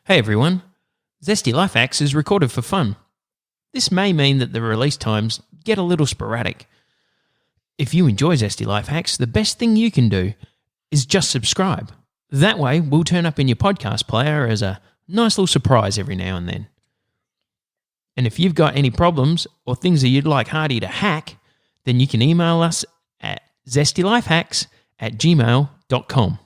Hey everyone, Zesty Life Hacks is recorded for fun. This may mean that the release times get a little sporadic. If you enjoy Zesty Life Hacks, the best thing you can do is just subscribe. That way we'll turn up in your podcast player as a nice little surprise every now and then. And if you've got any problems or things that you'd like Hardy to hack, then you can email us at zestylifehacks@gmail.com.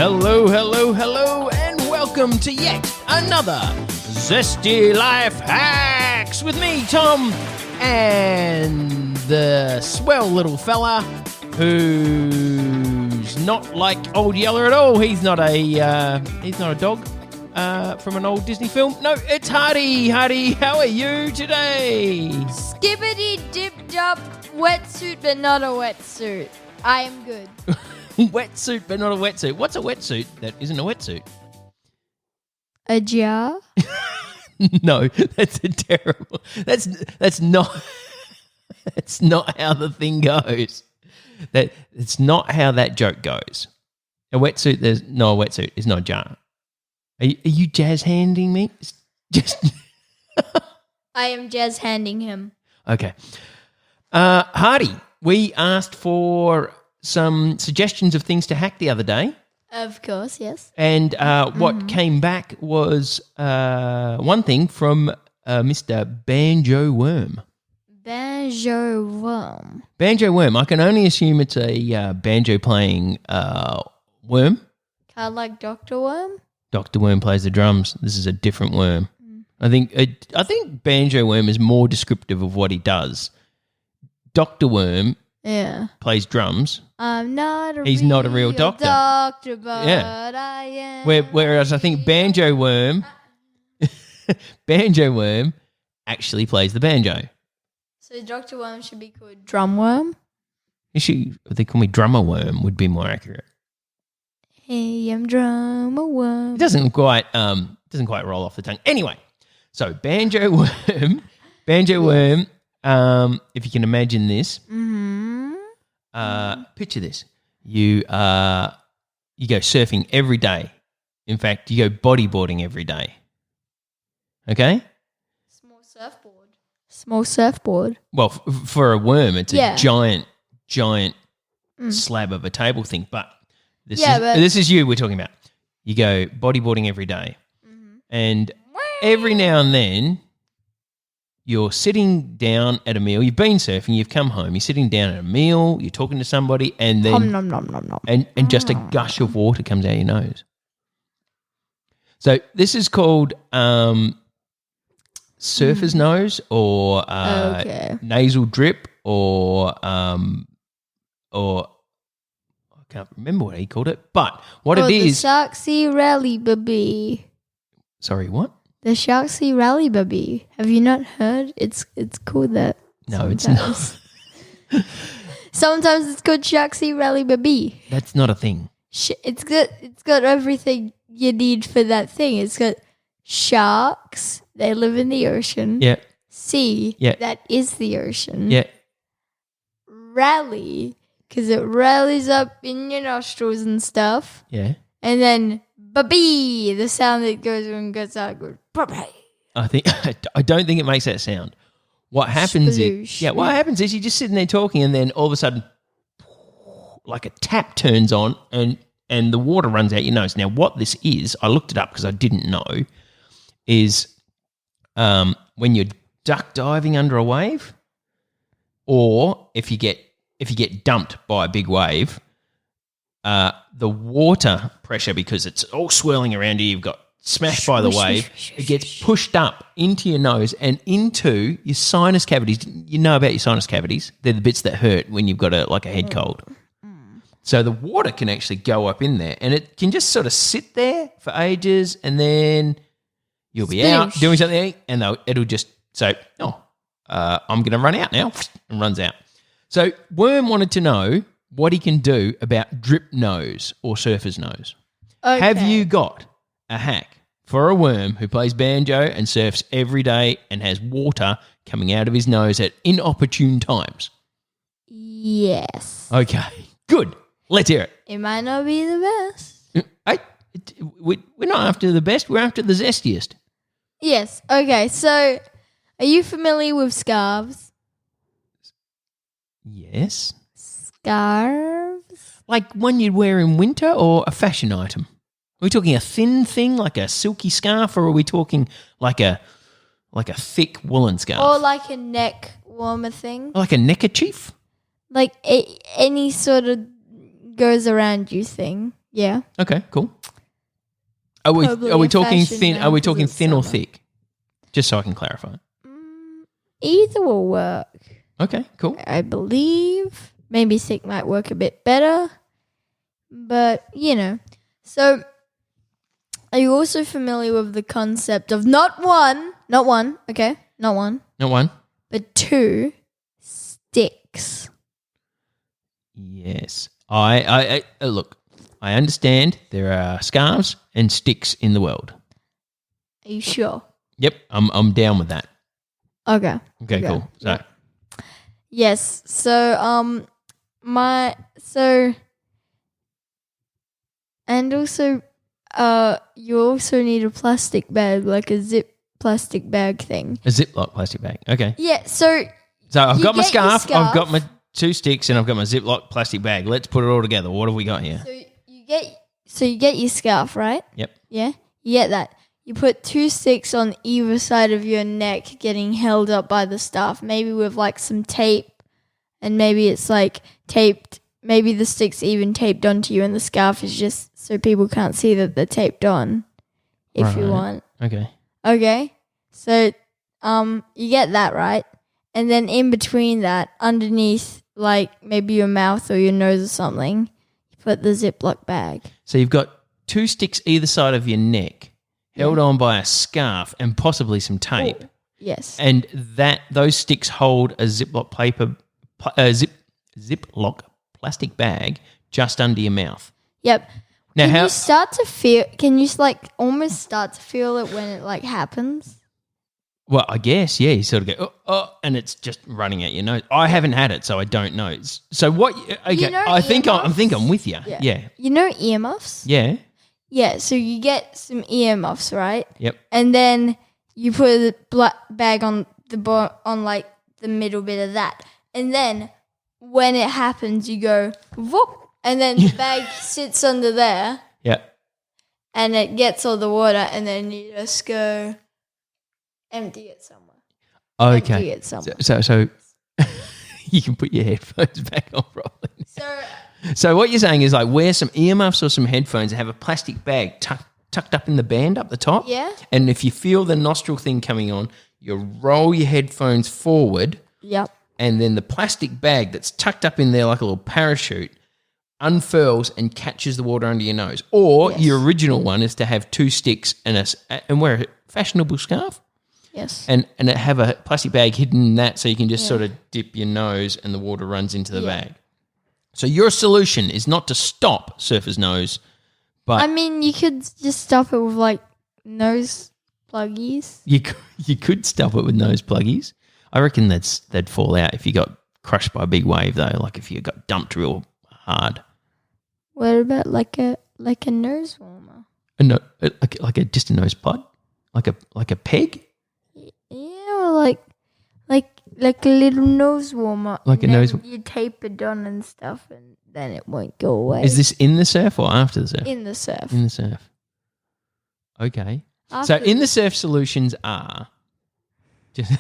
Hello, and welcome to yet another Zesty Life Hacks with me, Tom, and the swell little fella who's not like Old Yeller at all. He's not a dog from an old Disney film. No, it's Hardy. Hardy, how are you today? Skippity dip dop wetsuit, but not a wetsuit. I am good. Wetsuit, but not a wetsuit. What's a wetsuit that isn't a wetsuit? A jar? No, that's a terrible. That's not how the thing goes. It's not how that joke goes. A wetsuit, a wetsuit is not a jar. Are you jazz handing me? Just I am jazz handing him. Okay. Hardy, we asked for some suggestions of things to hack the other day. Of course, yes. And what came back was one thing from Mr. Banjo Worm. Banjo Worm. Banjo Worm. I can only assume it's a banjo-playing worm. Kind of like Dr. Worm? Dr. Worm plays the drums. This is a different worm. I think Banjo Worm is more descriptive of what he does. Dr. Worm plays drums. He's not a real doctor. But I am. Whereas I think Banjo Worm actually plays the banjo. So Dr. Worm should be called Drum Worm? They call me Drummer Worm would be more accurate. Hey, I'm Drummer Worm. It doesn't quite roll off the tongue. Anyway, so Banjo Worm, if you can imagine this, picture this. You go surfing every day. In fact, you go bodyboarding every day. Okay? Small surfboard. Well, for a worm, it's a giant slab of a table thing. But this is you we're talking about. You go bodyboarding every day. And every now and then, you're sitting down at a meal. You've been surfing. You've come home. You're sitting down at a meal. You're talking to somebody, and then and just a gush of water comes out your nose. So this is called surfer's nose, or nasal drip, or I can't remember what he called it. But what it is, the Sharksy Rally Baby. Sorry, what? The Sharksy Rally Baby. Have you not heard? It's called that. No, sometimes. It's not. Sometimes it's called Sharksy Rally Baby. That's not a thing. It's got everything you need for that thing. It's got sharks. They live in the ocean. Yeah. Sea. Yeah. That is the ocean. Yeah. Rally, because it rallies up in your nostrils and stuff. Yeah. And then baby, the sound that goes when it goes out goes baby. I don't think it makes that sound. What happens is you're just sitting there talking, and then all of a sudden, like a tap turns on, and the water runs out your nose. Now, what this is, I looked it up because I didn't know, is when you're duck diving under a wave, or if you get dumped by a big wave. The water pressure, because it's all swirling around you, you've got smashed by the wave, it gets pushed up into your nose and into your sinus cavities. You know about your sinus cavities. They're the bits that hurt when you've got a head cold. So the water can actually go up in there, and it can just sort of sit there for ages, and then you'll be out doing something, and it'll just say, I'm going to run out now, and runs out. So Worm wanted to know what he can do about drip nose or surfer's nose. Okay. Have you got a hack for a worm who plays banjo and surfs every day and has water coming out of his nose at inopportune times. Yes. Okay, good. Let's hear it. It might not be the best. We're not after the best. We're after the zestiest. Yes. Okay, so are you familiar with scarves? Yes. Scarves? Like one you'd wear in winter or a fashion item? Are we talking a thin thing like a silky scarf, or are we talking like a thick woolen scarf? Or like a neck warmer thing? Like a neckerchief? Like any sort of goes around you thing. Yeah. Okay, cool. Are we talking thin? Are we talking thin or thick? Just so I can clarify. Either will work. Okay, cool. I believe maybe thick might work a bit better, but So, are you also familiar with the concept of not one, but 2 sticks? Yes. I look, I understand there are scarves and sticks in the world. Are you sure? Yep, I'm down with that. Okay. Okay, cool. So, yes. So, and also, you also need a plastic bag, like a zip plastic bag thing. A Ziploc plastic bag. Okay. Yeah. So I've got my scarf, I've got my 2 sticks, and I've got my Ziploc plastic bag. Let's put it all together. What have we got here? So you get your scarf, right? Yep. Yeah. You get that. You put 2 sticks on either side of your neck, getting held up by the staff, maybe with like some tape, and maybe it's like taped. Maybe the stick's even taped onto you, and the scarf is just so people can't see that they're taped on. If you want. Okay. Okay. So, you get that, right? And then in between that, underneath, like maybe your mouth or your nose or something, you put the Ziploc bag. So you've got 2 sticks either side of your neck, held on by a scarf and possibly some tape. Ooh, yes. And those sticks hold a Ziploc Ziploc plastic bag just under your mouth. Yep. Now, Can you almost start to feel it when it like happens? Well, I guess, yeah. You sort of go, oh, and it's just running at your nose. I haven't had it, so I don't know. So what? Okay, I think I'm with you. Yeah. You know earmuffs? Yeah. Yeah. So you get some earmuffs, right? Yep. And then you put the black bag on on like the middle bit of that, and then when it happens, you go whoop, and then the bag sits under there. Yeah. And it gets all the water, and then you just go empty it somewhere. Okay. Empty it somewhere. So you can put your headphones back on properly. So what you're saying is like wear some earmuffs or some headphones and have a plastic bag tucked up in the band up the top. Yeah. And if you feel the nostril thing coming on, you roll your headphones forward. Yep. And then the plastic bag that's tucked up in there like a little parachute unfurls and catches the water under your nose. Or your original one is to have 2 sticks and wear a fashionable scarf. Yes. And have a plastic bag hidden in that so you can just sort of dip your nose and the water runs into the bag. So your solution is not to stop surfer's nose, but... I mean, you could just stop it with like nose pluggies. You could stop it with nose pluggies. I reckon they'd fall out if you got crushed by a big wave though, like if you got dumped real hard. What about like a nose warmer? Just a nose plug? Like a peg? Yeah, or like a little nose warmer. Like a nose. You tape it on and stuff, and then it won't go away. Is this in the surf or after the surf? In the surf. In the surf. Okay. So in the surf solutions are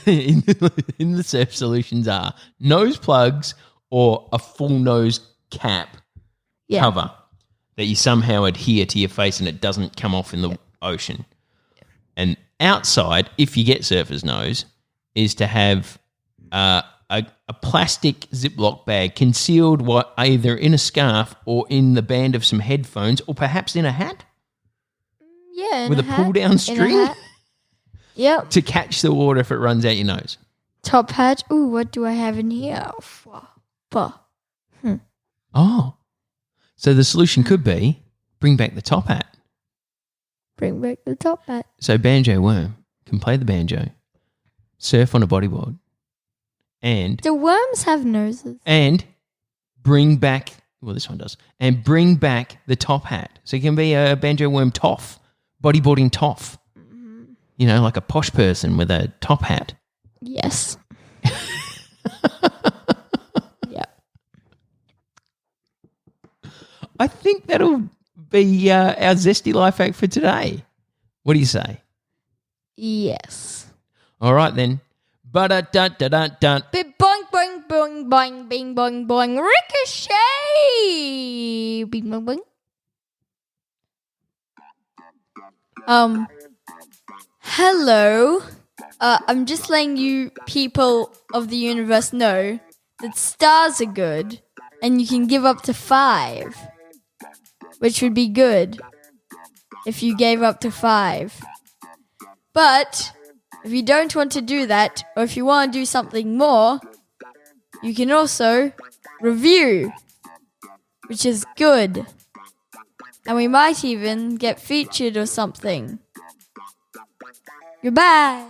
in the surf solutions are nose plugs or a full nose cap cover that you somehow adhere to your face and it doesn't come off in the ocean. And outside, if you get surfer's nose, is to have a plastic Ziploc bag concealed either in a scarf or in the band of some headphones or perhaps in a hat. Yeah, with a pull-down string. Yep. To catch the water if it runs out your nose. Top hat. Ooh, what do I have in here? Oh. So the solution could be bring back the top hat. Bring back the top hat. So Banjo Worm can play the banjo surf on a bodyboard, and Do worms have noses? bring back, well, this one does, and bring back the top hat. So you can be a Banjo Worm toff, bodyboarding toff. You know, like a posh person with a top hat. Yes. Yep. I think that'll be our zesty life hack for today. What do you say? Yes. All right then. Ba-da-da-da-da-dun. Bing boing boing boing boing bing boing boing ricochet. Bing boing boing. Hello. I'm just letting you people of the universe know that stars are good and you can give up to 5, which would be good if you gave up to 5. But if you don't want to do that, or if you want to do something more, you can also review, which is good. And we might even get featured or something. Goodbye.